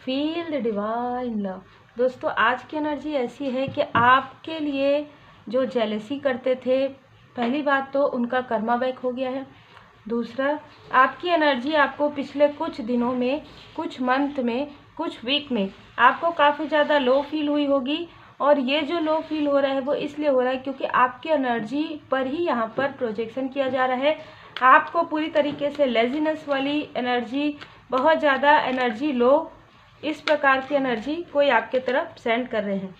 Feel the divine love. दोस्तों, आज की एनर्जी ऐसी है कि आपके लिए जो जेलसी करते थे, पहली बात तो उनका कर्मा बैक हो गया है। दूसरा, आपकी एनर्जी आपको पिछले कुछ दिनों में, कुछ मंथ में, कुछ वीक में आपको काफ़ी ज़्यादा लो फील हुई होगी। और ये जो लो फील हो रहा है वो इसलिए हो रहा है क्योंकि आपकी एनर्जी पर ही यहाँ पर प्रोजेक्शन किया जा रहा है। आपको पूरी तरीके से लेजीनेस वाली एनर्जी, बहुत ज़्यादा एनर्जी लो, इस प्रकार की एनर्जी कोई आपके तरफ सेंड कर रहे हैं।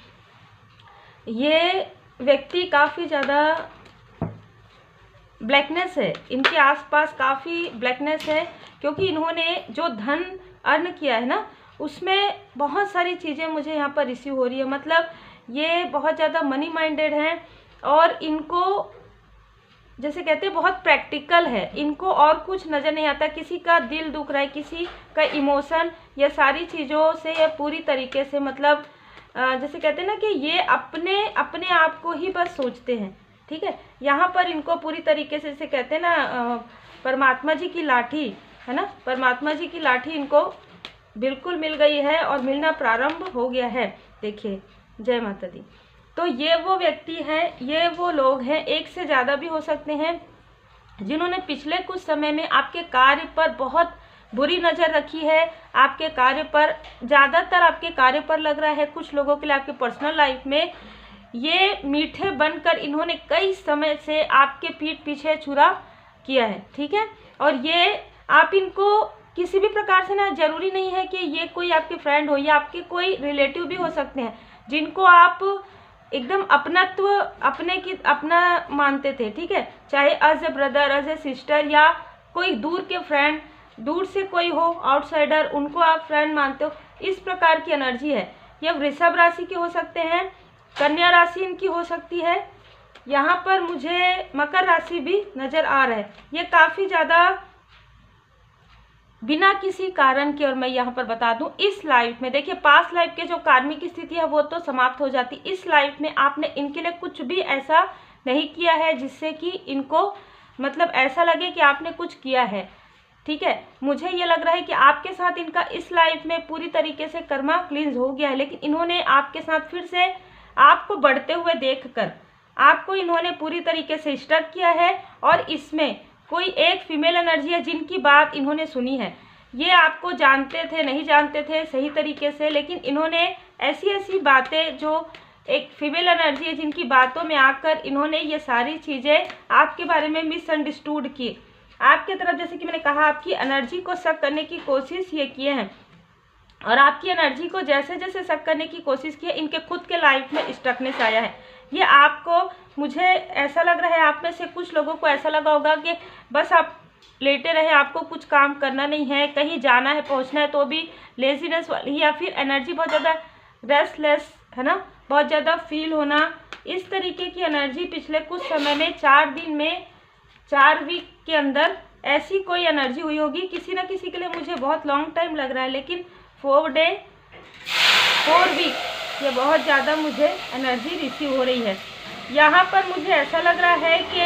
ये व्यक्ति काफ़ी ज़्यादा ब्लैकनेस है, इनके आसपास काफ़ी ब्लैकनेस है क्योंकि इन्होंने जो धन अर्न किया है ना, उसमें बहुत सारी चीज़ें मुझे यहाँ पर रिसीव हो रही है। मतलब ये बहुत ज़्यादा मनी माइंडेड हैं और इनको जैसे कहते हैं बहुत प्रैक्टिकल है, इनको और कुछ नज़र नहीं आता। किसी का दिल दुख रहा है, किसी का इमोशन, ये सारी चीज़ों से ये पूरी तरीके से मतलब जैसे कहते हैं ना कि ये अपने अपने आप को ही बस सोचते हैं। ठीक है, यहाँ पर इनको पूरी तरीके से जैसे कहते हैं ना परमात्मा जी की लाठी है ना, परमात्मा जी की लाठी इनको बिल्कुल मिल गई है और मिलना प्रारंभ हो गया है। देखिए, जय माता दी। तो ये वो व्यक्ति हैं, ये वो लोग हैं, एक से ज़्यादा भी हो सकते हैं, जिन्होंने पिछले कुछ समय में आपके कार्य पर बहुत बुरी नज़र रखी है। आपके कार्य पर, ज़्यादातर आपके कार्य पर लग रहा है, कुछ लोगों के लिए आपके पर्सनल लाइफ में ये मीठे बनकर इन्होंने कई समय से आपके पीठ पीछे छुरा किया है। ठीक है, और ये आप इनको किसी भी प्रकार से ना, जरूरी नहीं है कि ये कोई आपके फ्रेंड हो या आपके कोई रिलेटिव भी हो सकते हैं, जिनको आप एकदम अपनत्व अपना मानते थे। ठीक है, चाहे as a brother, as a sister, या कोई दूर के फ्रेंड, दूर से कोई हो आउटसाइडर, उनको आप फ्रेंड मानते हो, इस प्रकार की एनर्जी है। ये वृषभ राशि के हो सकते हैं, कन्या राशि इनकी हो सकती है, यहाँ पर मुझे मकर राशि भी नज़र आ रहा है। ये काफ़ी ज़्यादा बिना किसी कारण के, और मैं यहाँ पर बता दूं, इस लाइफ में देखिए, पास्ट लाइफ के जो कार्मिक स्थिति है वो तो समाप्त हो जाती, इस लाइफ में आपने इनके लिए कुछ भी ऐसा नहीं किया है जिससे कि इनको मतलब ऐसा लगे कि आपने कुछ किया है। ठीक है, मुझे ये लग रहा है कि आपके साथ इनका इस लाइफ में पूरी तरीके से कर्मा क्लींस हो गया है, लेकिन इन्होंने आपके साथ फिर से आपको बढ़ते हुए देखकर आपको इन्होंने पूरी तरीके से स्टक किया है। और इसमें कोई एक फीमेल एनर्जी है जिनकी बात इन्होंने सुनी है। ये आपको जानते थे, नहीं जानते थे सही तरीके से, लेकिन इन्होंने ऐसी ऐसी बातें, जो एक फीमेल एनर्जी है जिनकी बातों में आकर इन्होंने ये सारी चीज़ें आपके बारे में मिसअंडरस्टूड की, आपके तरफ जैसे कि मैंने कहा आपकी एनर्जी को शक करने की कोशिश ये किए हैं। और आपकी एनर्जी को जैसे जैसे शक करने की कोशिश की है, इनके खुद के लाइफ में स्टकनेस आया है। ये आपको, मुझे ऐसा लग रहा है आप में से कुछ लोगों को ऐसा लगा होगा कि बस आप लेटे रहे, आपको कुछ काम करना नहीं है, कहीं जाना है, पहुंचना है तो भी लेजीनेस वाली, या फिर एनर्जी बहुत ज़्यादा रेस्टलेस है ना, बहुत ज़्यादा फील होना, इस तरीके की एनर्जी पिछले कुछ समय में 4 दिन में, 4 वीक के अंदर ऐसी कोई एनर्जी हुई होगी। किसी ना किसी के लिए मुझे बहुत लॉन्ग टाइम लग रहा है, लेकिन 4 डे 4 वीक ये बहुत ज़्यादा मुझे एनर्जी रिसीव हो रही है। यहाँ पर मुझे ऐसा लग रहा है कि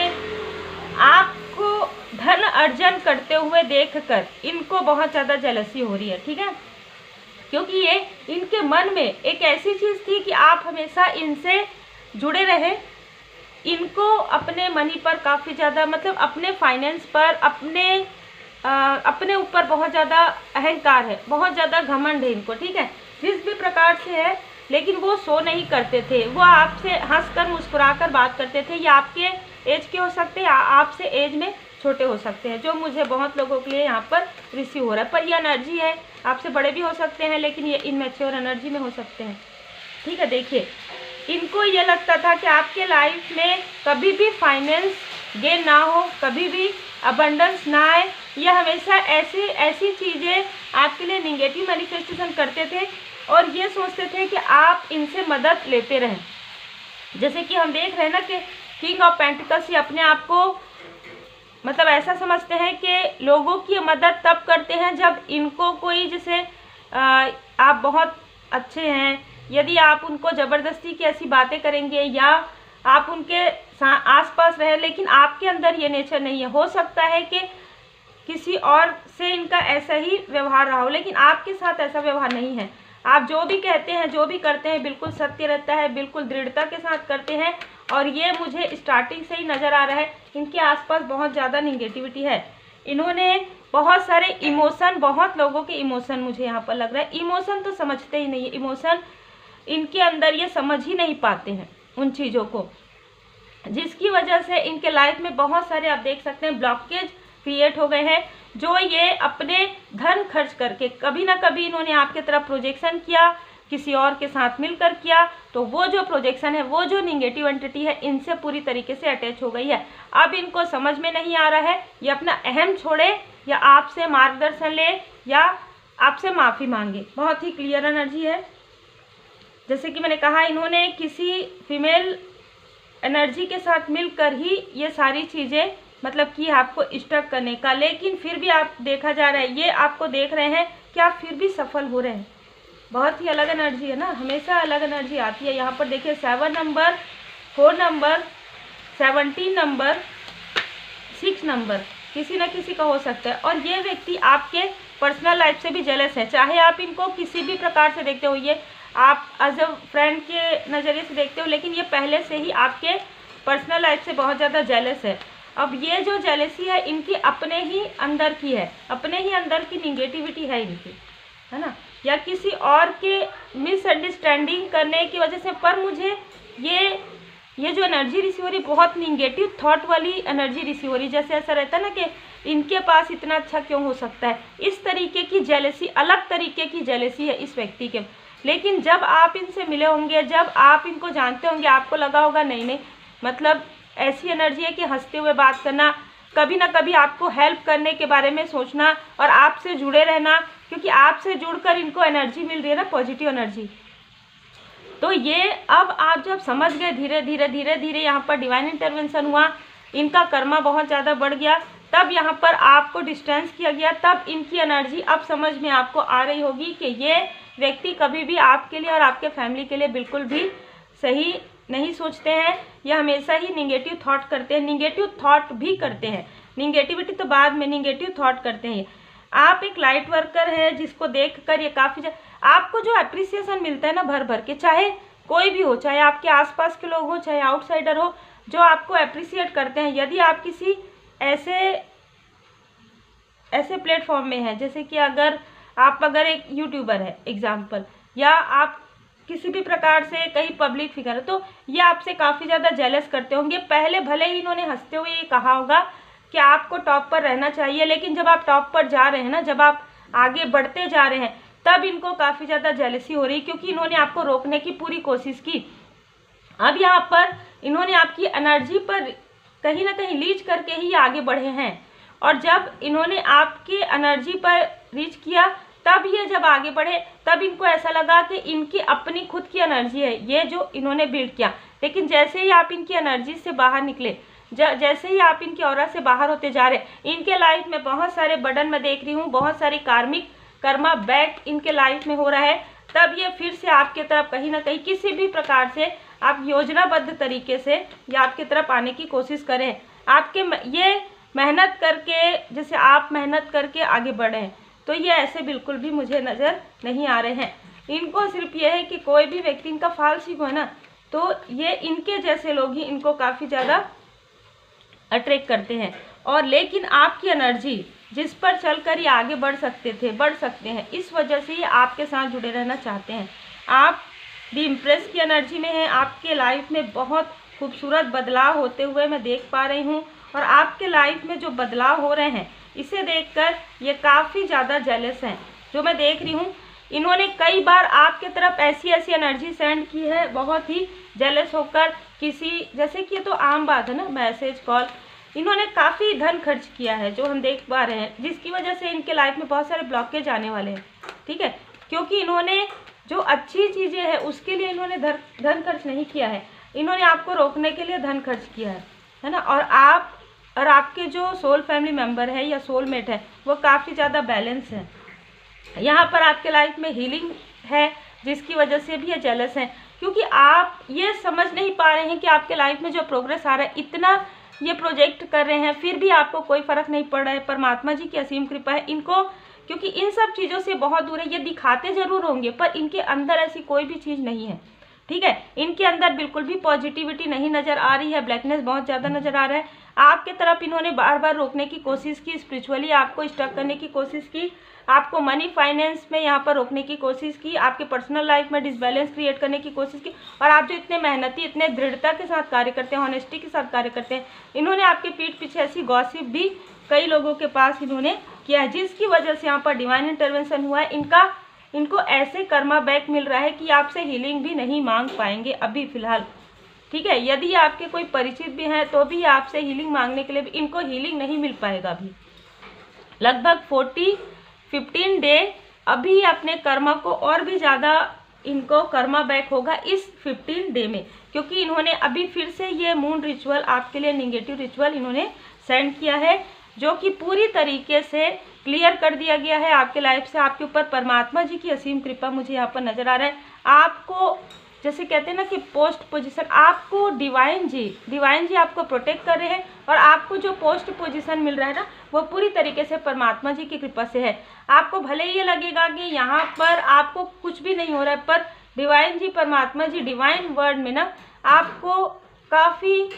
आपको धन अर्जन करते हुए देखकर इनको बहुत ज़्यादा जेलसी हो रही है। ठीक है, क्योंकि ये इनके मन में एक ऐसी चीज़ थी कि आप हमेशा इनसे जुड़े रहे। इनको अपने मनी पर काफ़ी ज़्यादा, मतलब अपने फाइनेंस पर, अपने ऊपर बहुत ज़्यादा अहंकार है, बहुत ज़्यादा घमंड है इनको। ठीक है, जिस भी प्रकार से है, लेकिन वो शो नहीं करते थे, वो आपसे हंसकर मुस्कुराकर बात करते थे। या आपके एज के हो सकते हैं, आपसे एज में छोटे हो सकते हैं, जो मुझे बहुत लोगों के लिए यहाँ पर रिसीव हो रहा है। पर ये एनर्जी है, आपसे बड़े भी हो सकते हैं, लेकिन ये इनमैच्योर एनर्जी में हो सकते हैं। ठीक है, देखिए, इनको ये लगता था कि आपके लाइफ में कभी भी फाइनेंस गेन ना हो, कभी भी अबंडेंस ना आए, यह हमेशा ऐसी चीज़ें आपके लिए निगेटिव मैनिफेस्टेशन करते थे और ये सोचते थे कि आप इनसे मदद लेते रहें। जैसे कि हम देख रहे हैं ना कि किंग ऑफ पेंटिकल्स ही अपने आप को मतलब ऐसा समझते हैं कि लोगों की मदद तब करते हैं जब इनको कोई, जैसे आप बहुत अच्छे हैं, यदि आप उनको ज़बरदस्ती की ऐसी बातें करेंगे या आप उनके आसपास रहे, लेकिन आपके अंदर ये नेचर नहीं है। हो सकता है कि किसी और से इनका ऐसा ही व्यवहार रहा हो, लेकिन आपके साथ ऐसा व्यवहार नहीं है। आप जो भी कहते हैं, जो भी करते हैं, बिल्कुल सत्य रहता है, बिल्कुल दृढ़ता के साथ करते हैं। और ये मुझे स्टार्टिंग से ही नज़र आ रहा है, इनके आसपास बहुत ज़्यादा निगेटिविटी है। इन्होंने बहुत सारे इमोशन, बहुत लोगों के इमोशन मुझे यहाँ पर लग रहा है, इमोशन तो समझते ही नहीं है, इमोशन इनके अंदर ये समझ ही नहीं पाते हैं उन चीज़ों को, जिसकी वजह से इनके लाइफ में बहुत सारे आप देख सकते हैं ब्लॉकेज क्रिएट हो गए हैं, जो ये अपने धन खर्च करके कभी ना कभी इन्होंने आपके तरफ प्रोजेक्शन किया, किसी और के साथ मिलकर किया, तो वो जो प्रोजेक्शन है, वो जो निगेटिव एंटिटी है, इनसे पूरी तरीके से अटैच हो गई है। अब इनको समझ में नहीं आ रहा है, ये अपना अहम छोड़े या आपसे मार्गदर्शन ले या आपसे माफ़ी मांगे। बहुत ही क्लियर एनर्जी है। जैसे कि मैंने कहा, इन्होंने किसी फीमेल एनर्जी के साथ मिलकर ही ये सारी चीज़ें मतलब कि आपको स्टक करने का, लेकिन फिर भी आप देखा जा रहा है, ये आपको देख रहे हैं कि आप फिर भी सफल हो रहे हैं। बहुत ही अलग एनर्जी है ना, हमेशा अलग एनर्जी आती है। यहाँ पर देखिए 7 नंबर, 4 नंबर, 17 नंबर, 6 नंबर किसी न किसी का हो सकता है। और ये व्यक्ति आपके पर्सनल लाइफ से भी जेलस है, चाहे आप इनको किसी भी प्रकार से देखते हो, ये आप एज अ फ्रेंड के नज़रिए से देखते हो, लेकिन ये पहले से ही आपके पर्सनल लाइफ से बहुत ज़्यादा जेलस है। अब ये जो जेलसी है इनकी अपने ही अंदर की है, अपने ही अंदर की निगेटिविटी है इनकी, है ना, या किसी और के मिसअंडरस्टैंडिंग करने की वजह से। पर मुझे ये जो एनर्जी रिसीव हो रही, बहुत निगेटिव थॉट वाली एनर्जी रिसीव हो रही, जैसे ऐसा रहता है ना कि इनके पास इतना अच्छा क्यों हो सकता है, इस तरीके की जेलसी, अलग तरीके की जेलसी है इस व्यक्ति के। लेकिन जब आप इनसे मिले होंगे, जब आप इनको जानते होंगे, आपको लगा होगा नहीं मतलब ऐसी एनर्जी है कि हंसते हुए बात करना, कभी ना कभी आपको हेल्प करने के बारे में सोचना और आपसे जुड़े रहना, क्योंकि आपसे जुड़कर इनको एनर्जी मिल रही है ना, पॉजिटिव एनर्जी। तो ये अब आप जब समझ गए, धीरे धीरे यहाँ पर डिवाइन इंटरवेंशन हुआ, इनका कर्मा बहुत ज़्यादा बढ़ गया, तब यहाँ पर आपको डिस्टेंस किया गया, तब इनकी एनर्जी अब समझ में आपको आ रही होगी कि ये व्यक्ति कभी भी आपके लिए और आपके फैमिली के लिए बिल्कुल भी सही नहीं सोचते हैं। यह हमेशा ही निगेटिव थॉट करते हैं, निगेटिव थॉट भी करते हैं, निगेटिविटी तो बाद में, निगेटिव थॉट करते हैं। आप एक लाइट वर्कर है जिसको देखकर ये काफ़ी आपको जो अप्रिसिएशन मिलता है ना भर भर के, चाहे कोई भी हो, चाहे आपके आसपास के लोग हो, चाहे आउटसाइडर हो, जो आपको अप्रिसिएट करते हैं। यदि आप किसी ऐसे प्लेटफॉर्म में हैं, जैसे कि अगर एक यूट्यूबर है एग्जाम्पल, या आप किसी भी प्रकार से कहीं पब्लिक फिगर है, तो ये आपसे काफ़ी ज़्यादा जेलस करते होंगे। पहले भले ही इन्होंने हंसते हुए ये कहा होगा कि आपको टॉप पर रहना चाहिए, लेकिन जब आप टॉप पर जा रहे हैं ना, जब आप आगे बढ़ते जा रहे हैं, तब इनको काफ़ी ज़्यादा जेलसी हो रही, क्योंकि इन्होंने आपको रोकने की पूरी कोशिश की। अब यहाँ पर इन्होंने आपकी एनर्जी पर कहीं ना कहीं लीच करके ही आगे बढ़े हैं, और जब इन्होंने आपकी एनर्जी पर रीच किया, तब ये जब आगे बढ़े, तब इनको ऐसा लगा कि इनकी अपनी खुद की एनर्जी है ये जो इन्होंने बिल्ड किया। लेकिन जैसे ही आप इनकी एनर्जी से बाहर निकले, जैसे ही आप इनकी ऑरा से बाहर होते जा रहे, इनके लाइफ में बहुत सारे बर्डन मैं देख रही हूँ, बहुत सारी कार्मिक कर्मा बैक इनके लाइफ में हो रहा है। तब ये फिर से आपके तरफ कहीं ना कहीं किसी भी प्रकार से आप योजनाबद्ध तरीके से ये आपकी तरफ आने की कोशिश करें। आपके ये मेहनत करके, जैसे आप मेहनत करके आगे बढ़े, तो ये ऐसे बिल्कुल भी मुझे नज़र नहीं आ रहे हैं। इनको सिर्फ ये है कि कोई भी व्यक्ति इनका फालसी हो ना, तो ये इनके जैसे लोग ही इनको काफ़ी ज़्यादा अट्रैक्ट करते हैं। और लेकिन आपकी एनर्जी जिस पर चलकर ये आगे बढ़ सकते हैं, इस वजह से ये आपके साथ जुड़े रहना चाहते हैं। आप दी इम्प्रेस की एनर्जी में हैं, आपके लाइफ में बहुत खूबसूरत बदलाव होते हुए मैं देख पा रही हूँ, और आपके लाइफ में जो बदलाव हो रहे हैं इसे देखकर ये काफ़ी ज़्यादा जेलस हैं। जो मैं देख रही हूँ, इन्होंने कई बार आपके तरफ ऐसी एनर्जी सेंड की है, बहुत ही जेलस होकर किसी, जैसे कि ये तो आम बात है ना, मैसेज कॉल, इन्होंने काफ़ी धन खर्च किया है जो हम देख पा रहे हैं, जिसकी वजह से इनके लाइफ में बहुत सारे ब्लॉकेज आने वाले हैं। ठीक है, क्योंकि इन्होंने जो अच्छी चीज़ें हैं उसके लिए इन्होंने धन खर्च नहीं किया है, इन्होंने आपको रोकने के लिए धन खर्च किया है ना। और आपके जो सोल फैमिली मेम्बर है या सोलमेट है, वो काफ़ी ज़्यादा बैलेंस है। यहाँ पर आपके लाइफ में हीलिंग है, जिसकी वजह से भी ये जेलस हैं, क्योंकि आप ये समझ नहीं पा रहे हैं कि आपके लाइफ में जो प्रोग्रेस आ रहा है, इतना ये प्रोजेक्ट कर रहे हैं, फिर भी आपको कोई फर्क नहीं पड़ रहा है, परमात्मा जी की असीम कृपा है इनको, क्योंकि इन सब चीज़ों से बहुत दूर है। ये दिखाते जरूर होंगे पर इनके अंदर ऐसी कोई भी चीज़ नहीं है, ठीक है। इनके अंदर बिल्कुल भी पॉजिटिविटी नहीं नज़र आ रही है, ब्लैकनेस बहुत ज़्यादा नज़र आ रहा है। आपके तरफ इन्होंने बार बार रोकने की कोशिश की, स्पिरिचुअली आपको स्टक करने की कोशिश की, आपको मनी फाइनेंस में यहाँ पर रोकने की कोशिश की, आपके पर्सनल लाइफ में डिसबैलेंस क्रिएट करने की कोशिश की। और आप जो इतने मेहनती, इतने दृढ़ता के साथ कार्य करते हैं, ऑनेस्टी के साथ कार्य करते हैं, इन्होंने आपके पीठ पीछे ऐसी गॉसिप भी कई लोगों के पास इन्होंने किया है, जिसकी वजह से यहाँ पर डिवाइन इंटरवेंशन हुआ है। इनको ऐसे कर्मा बैक मिल रहा है कि आपसे हीलिंग भी नहीं मांग पाएंगे अभी फ़िलहाल, ठीक है। यदि आपके कोई परिचित भी हैं तो भी आपसे हीलिंग मांगने के लिए भी इनको हीलिंग नहीं मिल पाएगा अभी। लगभग 15 डे अभी अपने कर्मा को और भी ज़्यादा इनको कर्मा बैक होगा इस 15 डे में, क्योंकि इन्होंने अभी फिर से ये मून रिचुअल आपके लिए, नेगेटिव रिचुअल इन्होंने सेंड किया है, जो कि पूरी तरीके से क्लियर कर दिया गया है आपके लाइफ से। आपके ऊपर परमात्मा जी की असीम कृपा मुझे यहाँ पर नज़र आ रहा है। आपको जैसे कहते हैं ना कि पोस्ट पोजीशन, आपको डिवाइन जी आपको प्रोटेक्ट कर रहे हैं, और आपको जो पोस्ट पोजीशन मिल रहा है ना वो पूरी तरीके से परमात्मा जी की कृपा से है। आपको भले ही ये लगेगा कि यहाँ पर आपको कुछ भी नहीं हो रहा है, पर डिवाइन जी, परमात्मा जी डिवाइन वर्ड में ना आपको काफ़ी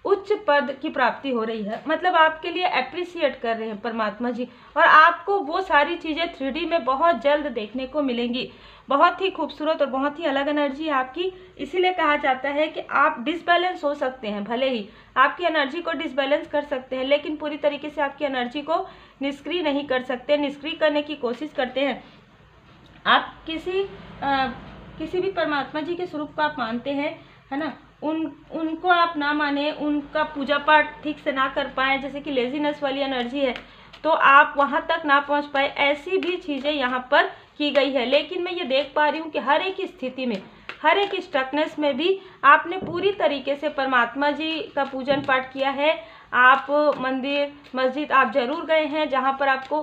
उच्च पद की प्राप्ति हो रही है, मतलब आपके लिए अप्रिसिएट कर रहे हैं परमात्मा जी, और आपको वो सारी चीज़ें 3D में बहुत जल्द देखने को मिलेंगी। बहुत ही खूबसूरत और बहुत ही अलग एनर्जी है आपकी, इसीलिए कहा जाता है कि आप डिसबैलेंस हो सकते हैं, भले ही आपकी एनर्जी को डिसबैलेंस कर सकते हैं, लेकिन पूरी तरीके से आपकी एनर्जी को निष्क्रिय नहीं कर सकते। निष्क्रिय करने की कोशिश करते हैं आप, किसी भी परमात्मा जी के स्वरूप को आप मानते हैं, है ना, उनको आप ना माने, उनका पूजा पाठ ठीक से ना कर पाए, जैसे कि लेजीनेस वाली एनर्जी है तो आप वहाँ तक ना पहुँच पाए, ऐसी भी चीज़ें यहाँ पर की गई है। लेकिन मैं ये देख पा रही हूँ कि हर एक स्थिति में, हर एक स्टकनेस में भी आपने पूरी तरीके से परमात्मा जी का पूजन पाठ किया है। आप मंदिर मस्जिद आप जरूर गए हैं जहाँ पर आपको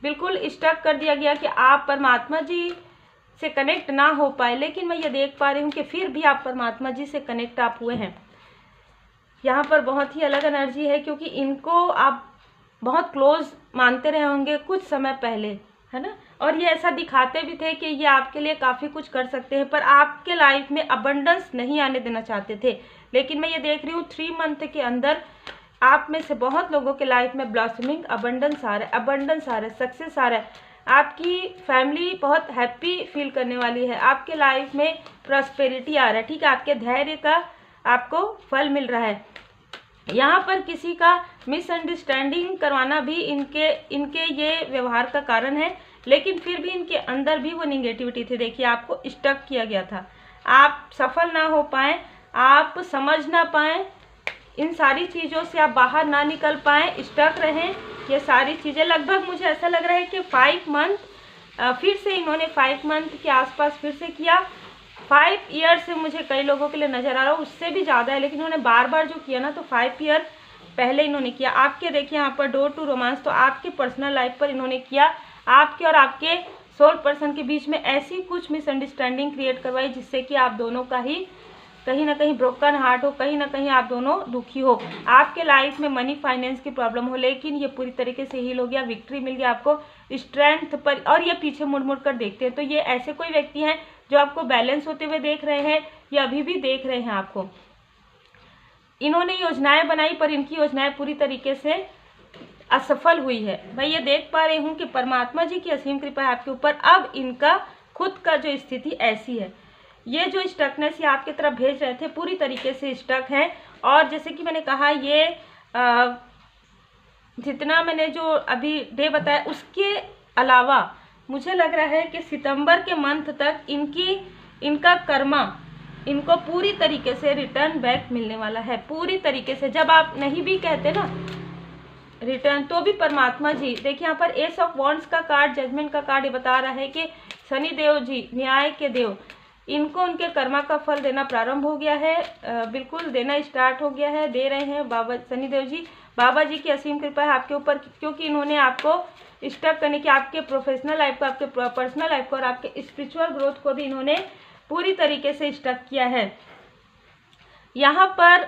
बिल्कुल स्टक कर दिया गया कि आप परमात्मा जी से कनेक्ट ना हो पाए, लेकिन मैं ये देख पा रही हूँ कि फिर भी आप परमात्मा जी से कनेक्ट आप हुए हैं। यहाँ पर बहुत ही अलग एनर्जी है, क्योंकि इनको आप बहुत क्लोज मानते रहे होंगे कुछ समय पहले, है ना, और ये ऐसा दिखाते भी थे कि ये आपके लिए काफ़ी कुछ कर सकते हैं, पर आपके लाइफ में अबंडेंस नहीं आने देना चाहते थे। लेकिन मैं ये देख रही हूँ 3 मंथ के अंदर आप में से बहुत लोगों के लाइफ में ब्लॉसमिंग अबंडेंस आ रहा है, अबंडेंस आ रहा है, सक्सेस आ रहा है। आपकी फैमिली बहुत हैप्पी फील करने वाली है, आपके लाइफ में प्रॉस्पेरिटी आ रहा है, ठीक है, आपके धैर्य का आपको फल मिल रहा है। यहाँ पर किसी का मिसअंडरस्टैंडिंग करवाना भी इनके ये व्यवहार का कारण है, लेकिन फिर भी इनके अंदर भी वो निगेटिविटी थी। देखिए आपको स्टक किया गया था, आप सफल ना हो पाए, आप समझ ना पाए, इन सारी चीज़ों से आप बाहर ना निकल पाए, स्टक रहें। ये सारी चीज़ें लगभग मुझे ऐसा लग रहा है कि 5 मंथ फिर से इन्होंने 5 मंथ के आसपास फिर से किया। 5 ईयर से मुझे कई लोगों के लिए नज़र आ रहा है, उससे भी ज़्यादा है, लेकिन इन्होंने बार बार जो किया ना तो 5 ईयर पहले इन्होंने किया। आपके देखिए यहाँ पर डोर टू रोमांस, तो आपके पर्सनल लाइफ पर इन्होंने किया, आपके और आपके सोल पर्सन के बीच में ऐसी कुछ मिसअंडरस्टैंडिंग क्रिएट करवाई जिससे कि आप दोनों का ही कहीं ना कहीं ब्रोकन हार्ट हो, कहीं ना कहीं आप दोनों दुखी हो, आपके लाइफ में मनी फाइनेंस की प्रॉब्लम हो, लेकिन ये पूरी तरीके से हील हो गया, विक्ट्री मिल गया आपको स्ट्रेंथ पर। और ये पीछे मुड़ मुड़ कर देखते हैं, तो ये ऐसे कोई व्यक्ति हैं जो आपको बैलेंस होते हुए देख रहे हैं या अभी भी देख रहे हैं आपको। इन्होंने योजनाएं बनाई पर इनकी योजनाएं पूरी तरीके से असफल हुई है। मैं ये देख पा रही हूँ कि परमात्मा जी की असीम कृपा है आपके ऊपर। अब इनका खुद का जो स्थिति ऐसी है, ये जो स्टकनेस ये आपकी तरफ भेज रहे थे पूरी तरीके से स्टक है। और जैसे कि मैंने कहा, ये जितना मैंने जो अभी डे बताया उसके अलावा मुझे लग रहा है कि सितंबर के मंथ तक इनका कर्मा इनको पूरी तरीके से रिटर्न बैक मिलने वाला है, पूरी तरीके से। जब आप नहीं भी कहते ना रिटर्न, तो भी परमात्मा जी, देखिए यहाँ पर एस ऑफ वॉन्ड्स का कार्ड, जजमेंट का कार्ड, ये बता रहा है कि शनि देव जी, न्याय के देव, इनको उनके कर्मा का फल देना प्रारंभ हो गया है, बिल्कुल देना स्टार्ट हो गया है, दे रहे हैं बाबा शनि देव जी। बाबा जी की असीम कृपा है आपके ऊपर, क्योंकि इन्होंने आपको स्टक करने की, आपके प्रोफेशनल लाइफ को, आपके पर्सनल लाइफ को और आपके स्पिरिचुअल ग्रोथ को भी इन्होंने पूरी तरीके से स्टक किया है। यहाँ पर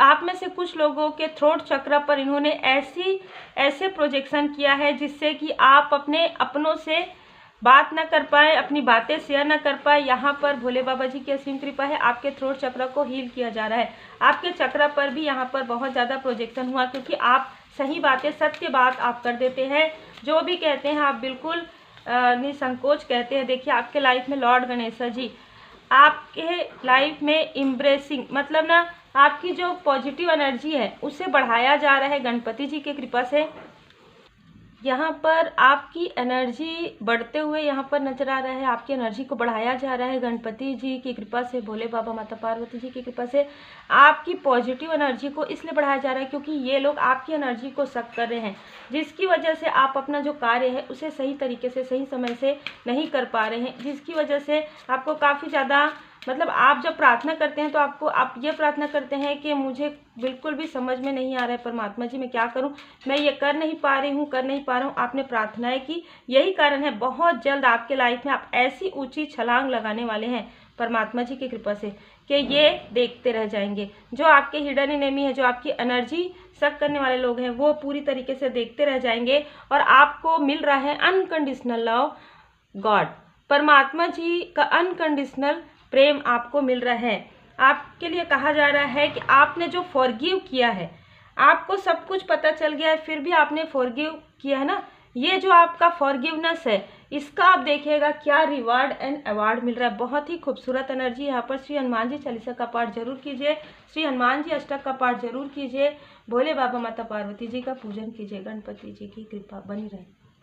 आप में से कुछ लोगों के थ्रोट चक्र पर इन्होंने ऐसे प्रोजेक्शन किया है जिससे कि आप अपने अपनों से बात ना कर पाए, अपनी बातें शेयर ना कर पाए। यहाँ पर भोले बाबा जी की असीम कृपा है, आपके थ्रोट चक्र को हील किया जा रहा है। आपके चक्र पर भी यहाँ पर बहुत ज़्यादा प्रोजेक्शन हुआ, क्योंकि आप सही बातें, सत्य बात आप कर देते हैं। जो भी कहते हैं आप बिल्कुल निसंकोच कहते हैं। देखिए आपके लाइफ में लॉर्ड गणेश जी आपके लाइफ में एम्ब्रेसिंग, मतलब ना आपकी जो पॉजिटिव एनर्जी है उसे बढ़ाया जा रहा है गणपति जी की कृपा से। यहाँ पर आपकी एनर्जी बढ़ते हुए यहाँ पर नजर आ रहा है, आपकी एनर्जी को बढ़ाया जा रहा है गणपति जी की कृपा से, भोले बाबा माता पार्वती जी की कृपा से। आपकी पॉजिटिव एनर्जी को इसलिए बढ़ाया जा रहा है क्योंकि ये लोग आपकी एनर्जी को सक कर रहे हैं, जिसकी वजह से आप अपना जो कार्य है उसे सही तरीके से, सही समय से नहीं कर पा रहे हैं, जिसकी वजह से आपको काफ़ी ज़्यादा, मतलब आप जब प्रार्थना करते हैं तो आप ये प्रार्थना करते हैं कि मुझे बिल्कुल भी समझ में नहीं आ रहा है परमात्मा जी, मैं क्या करूं, मैं ये कर नहीं पा रही हूं, आपने प्रार्थनाएं की। यही कारण है बहुत जल्द आपके लाइफ में आप ऐसी ऊंची छलांग लगाने वाले हैं परमात्मा जी की कृपा से कि ये देखते रह जाएंगे। जो आपके हिडन एनिमी है, जो आपकी एनर्जी सक करने वाले लोग हैं, वो पूरी तरीके से देखते रह जाएंगे और आपको मिल रहा है अनकंडीशनल लव गॉड। परमात्मा जी का अनकंडीशनल प्रेम आपको मिल रहा है। आपके लिए कहा जा रहा है कि आपने जो फॉरगिव किया है, आपको सब कुछ पता चल गया है फिर भी आपने फॉरगिव किया है ना, ये जो आपका फॉरगिवनेस है इसका आप देखिएगा क्या रिवार्ड एंड अवार्ड मिल रहा है। बहुत ही खूबसूरत एनर्जी। यहाँ पर श्री हनुमान जी चालीसा का पाठ जरूर कीजिए, श्री हनुमान जी अष्टक का पाठ जरूर कीजिए, भोले बाबा माता पार्वती जी का पूजन कीजिए। गणपति जी की कृपा बनी रहे।